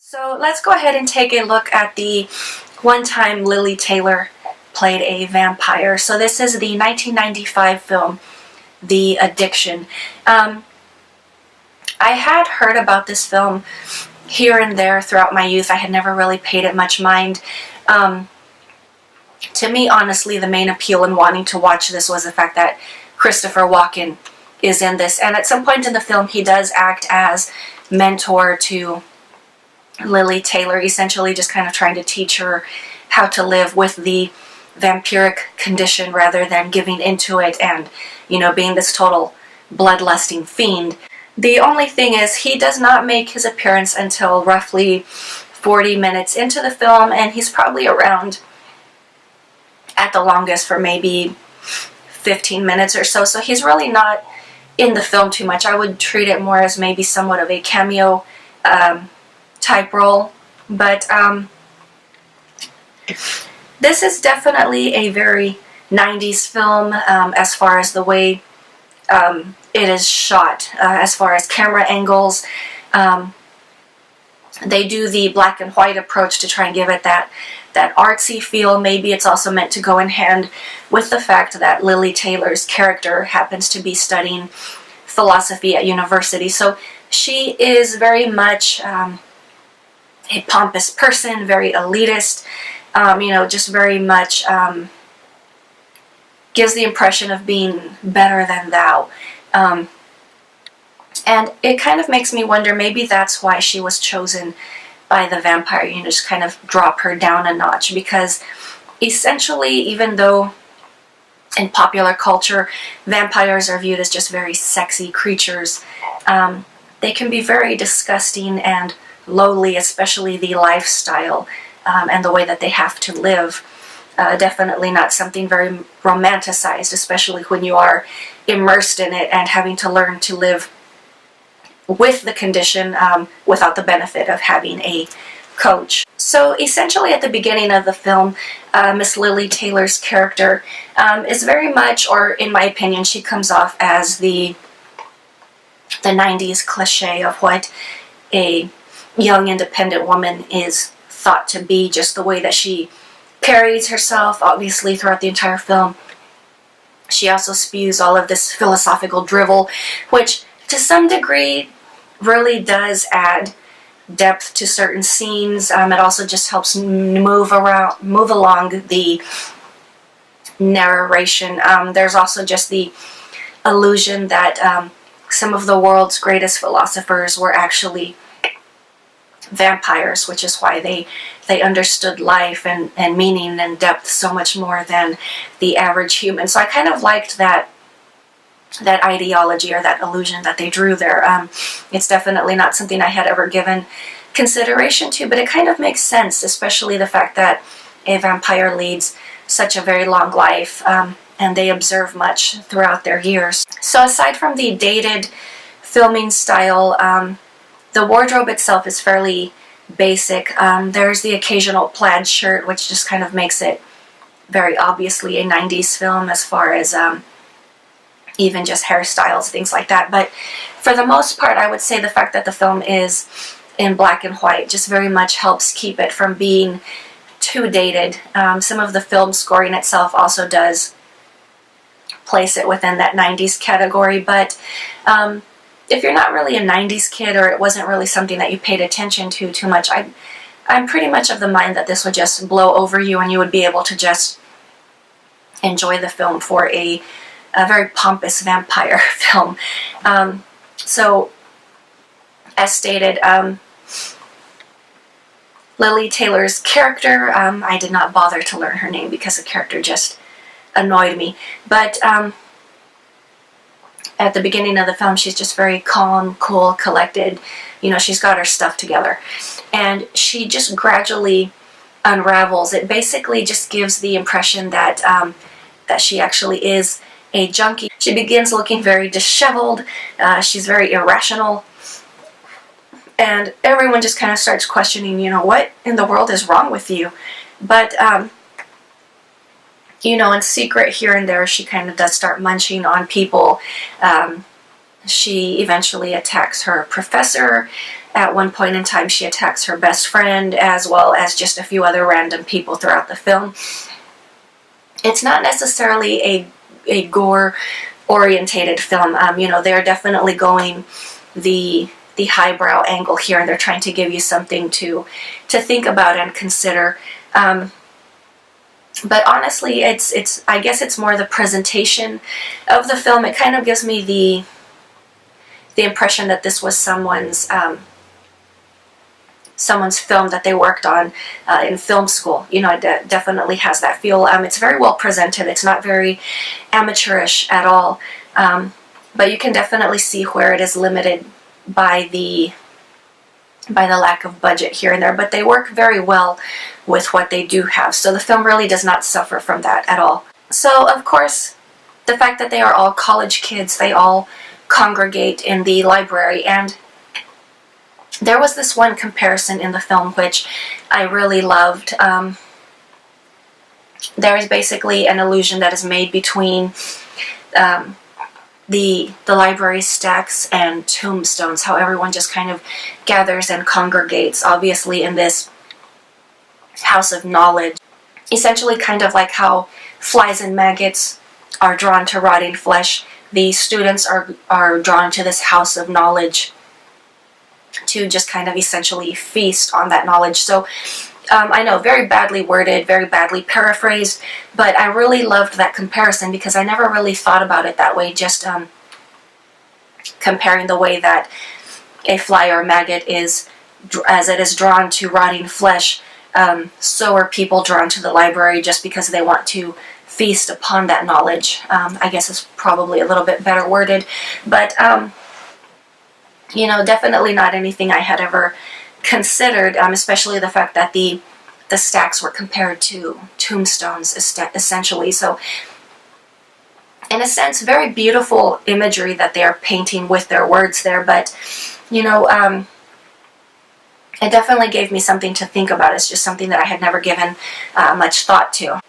So let's go ahead and take a look at the one time Lily Taylor played a vampire. So this is the 1995 film, The Addiction. I had heard about this film here and there throughout my youth. I had never really paid it much mind. To me, honestly, the main appeal in wanting to watch this was the fact that Christopher Walken is in this. And at some point in the film, he does act as mentor to Lily Taylor, essentially just kind of trying to teach her how to live with the vampiric condition rather than giving into it and, you know, being this total bloodlusting fiend. The only thing is, he does not make his appearance until roughly 40 minutes into the film, and he's probably around at the longest for maybe 15 minutes or so. So he's really not in the film too much. I would treat it more as maybe somewhat of a cameo type role. But this is definitely a very 90s film as far as the way it is shot, as far as camera angles. They do the black and white approach to try and give it that artsy feel. Maybe it's also meant to go in hand with the fact that Lily Taylor's character happens to be studying philosophy at university. So she is very much a pompous person, very elitist, you know, just very much gives the impression of being better than thou. And it kind of makes me wonder, maybe that's why she was chosen by the vampire, you know, just kind of drop her down a notch, because essentially, even though in popular culture vampires are viewed as just very sexy creatures, they can be very disgusting and lowly, especially the lifestyle and the way that they have to live. Definitely not something very romanticized, especially when you are immersed in it and having to learn to live with the condition without the benefit of having a coach. So essentially at the beginning of the film, Miss Lily Taylor's character is very much, or in my opinion, she comes off as the 90s cliche of what a young independent woman is thought to be, just the way that she carries herself, obviously, throughout the entire film. She also spews all of this philosophical drivel, which to some degree really does add depth to certain scenes. It also just helps move along the narration. There's also just the illusion that some of the world's greatest philosophers were actually vampires, which is why they understood life and meaning and depth so much more than the average human. So I kind of liked that ideology, or that illusion that they drew there. It's definitely not something I had ever given consideration to, but it kind of makes sense, especially the fact that a vampire leads such a very long life, and they observe much throughout their years. So aside from the dated filming style, the wardrobe itself is fairly basic. There's the occasional plaid shirt, which just kind of makes it very obviously a 90s film as far as even just hairstyles, things like that. But for the most part, I would say the fact that the film is in black and white just very much helps keep it from being too dated. Some of the film scoring itself also does place it within that 90s category, but if you're not really a 90s kid, or it wasn't really something that you paid attention to too much, I'm pretty much of the mind that this would just blow over you and you would be able to just enjoy the film for a very pompous vampire film. So, as stated, Lily Taylor's character, I did not bother to learn her name because the character just annoyed me. But at the beginning of the film, she's just very calm, cool, collected. You know, she's got her stuff together. And she just gradually unravels. It basically just gives the impression that that she actually is a junkie. She begins looking very disheveled. She's very irrational. And everyone just kind of starts questioning, you know, what in the world is wrong with you? But you know, in secret here and there, she kind of does start munching on people. She eventually attacks her professor, At one point in time, she attacks her best friend, as well as just a few other random people throughout the film. It's not necessarily a gore-orientated film. You know, they're definitely going the highbrow angle here, and they're trying to give you something to think about and consider. But honestly, I guess it's more the presentation of the film. It kind of gives me the impression that this was someone's film that they worked on in film school. You know, it definitely has that feel. It's very well presented. It's not very amateurish at all. But you can definitely see where it is limited by the lack of budget here and there, but they work very well with what they do have. So the film really does not suffer from that at all. So of course, the fact that they are all college kids, they all congregate in the library, and there was this one comparison in the film which I really loved. There is basically an illusion that is made between the library stacks and tombstones, how everyone just kind of gathers and congregates, obviously in this house of knowledge. Essentially kind of like how flies and maggots are drawn to rotting flesh, the students are drawn to this house of knowledge to just kind of essentially feast on that knowledge. So I know, very badly worded, very badly paraphrased, but I really loved that comparison because I never really thought about it that way, just comparing the way that a fly or maggot is, as it is drawn to rotting flesh, so are people drawn to the library just because they want to feast upon that knowledge. I guess it's probably a little bit better worded, but you know, definitely not anything I had ever considered, especially the fact that the stacks were compared to tombstones, essentially. So, in a sense, very beautiful imagery that they are painting with their words there, but, you know, it definitely gave me something to think about. It's just something that I had never given much thought to.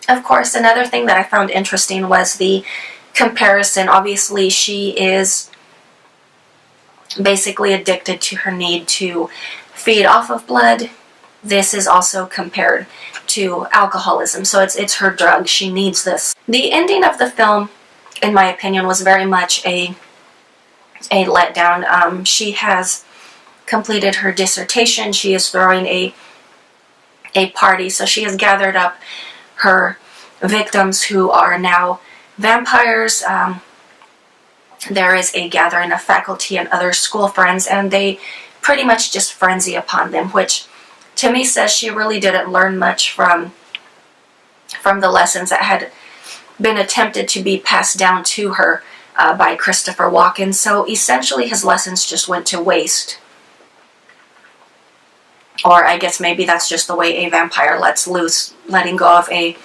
Of course, another thing that I found interesting was the comparison. Obviously, she is basically addicted to her need to feed off of blood. This is also compared to alcoholism, so it's her drug. She needs this. The ending of the film, in my opinion, was very much a letdown. She has completed her dissertation. She is throwing a party, so she has gathered up her victims who are now vampires. There is a gathering of faculty and other school friends, and they pretty much just frenzy upon them, which to me says she really didn't learn much from the lessons that had been attempted to be passed down to her by Christopher Walken. So essentially his lessons just went to waste. Or I guess maybe that's just the way a vampire lets loose, letting go of a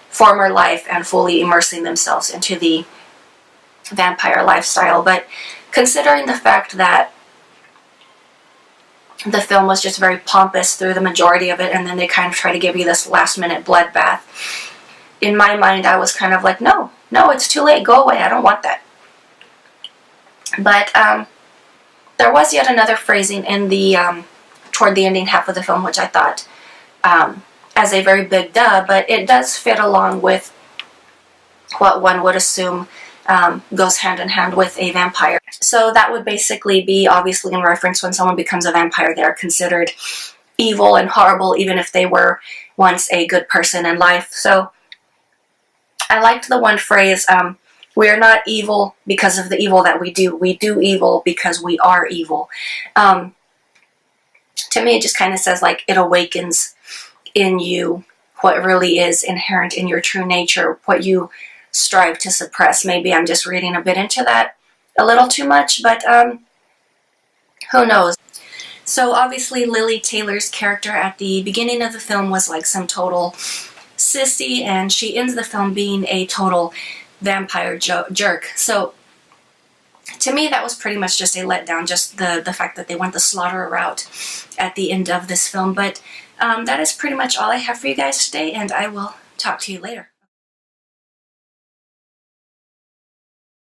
former life and fully immersing themselves into the vampire lifestyle. But considering the fact that the film was just very pompous through the majority of it, and then they kind of try to give you this last-minute bloodbath, in my mind I was kind of like, no, it's too late, go away, I don't want that. But there was yet another phrasing in the toward the ending half of the film, which I thought as a very big duh, but it does fit along with what one would assume goes hand in hand with a vampire. So that would basically be, obviously in reference, when someone becomes a vampire, they're considered evil and horrible, even if they were once a good person in life. So I liked the one phrase, we are not evil because of the evil that we do evil because we are evil. To me, it just kind of says, like, it awakens in you what really is inherent in your true nature, what you strive to suppress. Maybe I'm just reading a bit into that a little too much, but who knows. So obviously Lily Taylor's character at the beginning of the film was like some total sissy, and she ends the film being a total vampire jerk. So to me that was pretty much just a letdown, just the fact that they went the slaughter route at the end of this film. But that is pretty much all I have for you guys today, and I will talk to you later.